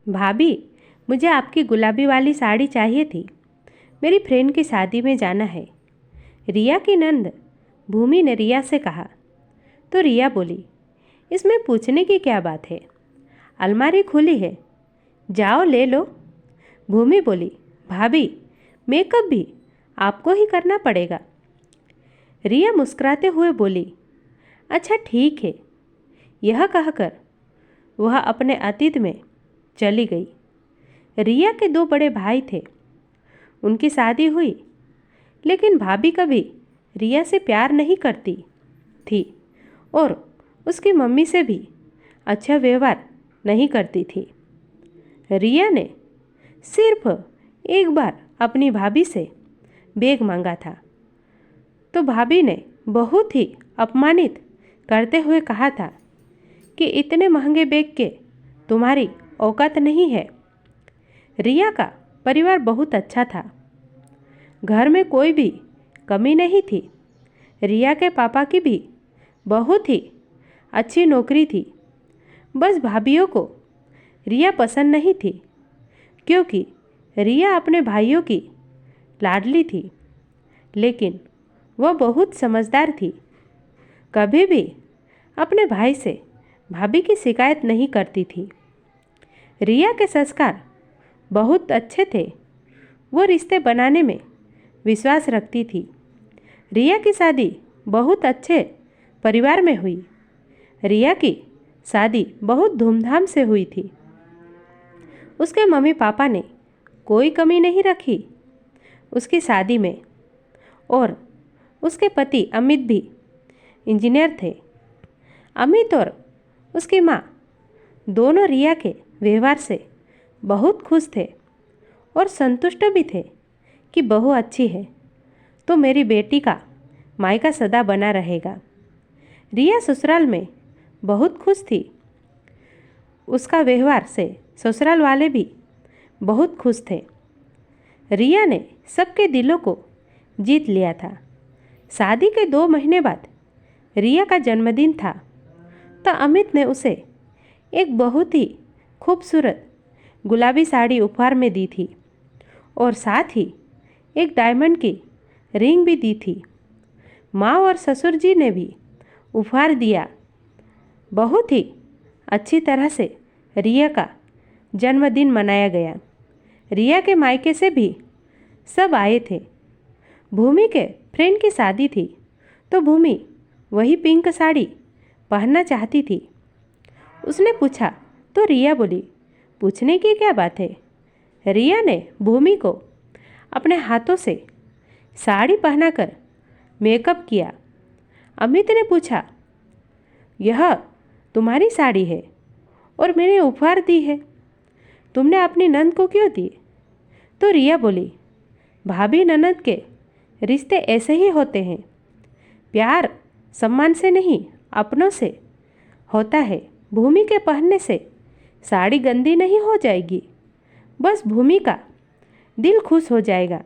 भाभी, मुझे आपकी गुलाबी वाली साड़ी चाहिए थी। मेरी फ्रेंड की शादी में जाना है। रिया की नंद भूमि ने रिया से कहा। तो रिया बोली, इसमें पूछने की क्या बात है, अलमारी खुली है, जाओ ले लो। भूमि बोली, भाभी, मेकअप भी आपको ही करना पड़ेगा। रिया मुस्कुराते हुए बोली, अच्छा ठीक है। यह कहकर वह अपने अतीत में चली गई। रिया के दो बड़े भाई थे, उनकी शादी हुई, लेकिन भाभी कभी रिया से प्यार नहीं करती थी और उसकी मम्मी से भी अच्छा व्यवहार नहीं करती थी। रिया ने सिर्फ एक बार अपनी भाभी से बैग मांगा था, तो भाभी ने बहुत ही अपमानित करते हुए कहा था कि इतने महंगे बैग के तुम्हारी औकात नहीं है। रिया का परिवार बहुत अच्छा था, घर में कोई भी कमी नहीं थी। रिया के पापा की भी बहुत ही अच्छी नौकरी थी। बस भाभीयों को रिया पसंद नहीं थी, क्योंकि रिया अपने भाइयों की लाडली थी, लेकिन वह बहुत समझदार थी। कभी भी अपने भाई से भाभी की शिकायत नहीं करती थी। रिया के संस्कार बहुत अच्छे थे, वो रिश्ते बनाने में विश्वास रखती थी। रिया की शादी बहुत अच्छे परिवार में हुई। रिया की शादी बहुत धूमधाम से हुई थी। उसके मम्मी पापा ने कोई कमी नहीं रखी उसकी शादी में, और उसके पति अमित भी इंजीनियर थे। अमित और उसकी माँ दोनों रिया के व्यवहार से बहुत खुश थे और संतुष्ट भी थे कि बहू अच्छी है तो मेरी बेटी का मायका सदा बना रहेगा। रिया ससुराल में बहुत खुश थी। उसका व्यवहार से ससुराल वाले भी बहुत खुश थे। रिया ने सबके दिलों को जीत लिया था। शादी के 2 महीने बाद रिया का जन्मदिन था, तो अमित ने उसे एक बहुत ही खूबसूरत गुलाबी साड़ी उपहार में दी थी और साथ ही एक डायमंड की रिंग भी दी थी। माँ और ससुर जी ने भी उपहार दिया। बहुत ही अच्छी तरह से रिया का जन्मदिन मनाया गया। रिया के मायके से भी सब आए थे। भूमि के फ्रेंड की शादी थी, तो भूमि वही पिंक साड़ी पहनना चाहती थी। उसने पूछा, तो रिया बोली, पूछने की क्या बात है। रिया ने भूमि को अपने हाथों से साड़ी पहनाकर मेकअप किया। अमित ने पूछा, यह तुम्हारी साड़ी है और मैंने उपहार दी है, तुमने अपनी नंद को क्यों दी। तो रिया बोली, भाभी ननद के रिश्ते ऐसे ही होते हैं, प्यार सम्मान से नहीं अपनों से होता है। भूमि के पहनने से साड़ी गंदी नहीं हो जाएगी, बस भूमि का दिल खुश हो जाएगा।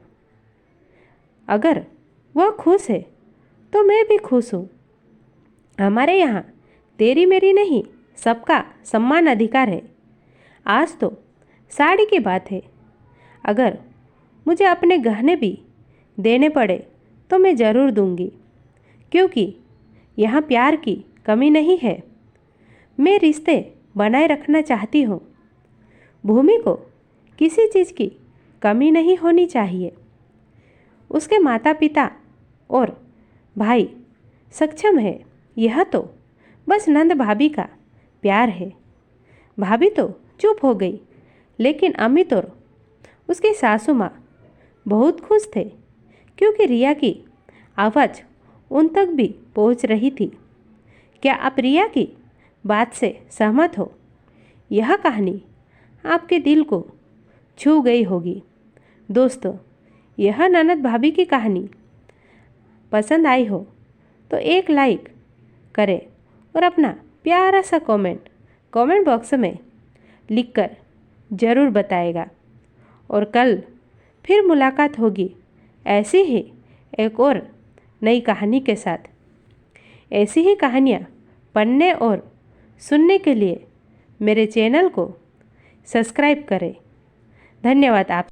अगर वह खुश है तो मैं भी खुश हूँ। हमारे यहाँ तेरी मेरी नहीं, सबका सम्मान अधिकार है। आज तो साड़ी की बात है, अगर मुझे अपने गहने भी देने पड़े तो मैं ज़रूर दूंगी, क्योंकि यहाँ प्यार की कमी नहीं है। मैं रिश्ते बनाए रखना चाहती हूँ। भूमि को किसी चीज़ की कमी नहीं होनी चाहिए। उसके माता पिता और भाई सक्षम है, यह तो बस नंद भाभी का प्यार है। भाभी तो चुप हो गई, लेकिन अमित और उसकी सासू माँ बहुत खुश थे, क्योंकि रिया की आवाज़ उन तक भी पहुँच रही थी। क्या आप रिया की बात से सहमत हो? यह कहानी आपके दिल को छू गई होगी। दोस्तों, यह ननद भाभी की कहानी पसंद आई हो तो एक लाइक करें और अपना प्यारा सा कमेंट बॉक्स में लिखकर ज़रूर बताएगा। और कल फिर मुलाकात होगी ऐसी ही एक और नई कहानी के साथ। ऐसी ही कहानियाँ पढ़ने और सुनने के लिए मेरे चैनल को सब्सक्राइब करें। धन्यवाद आप।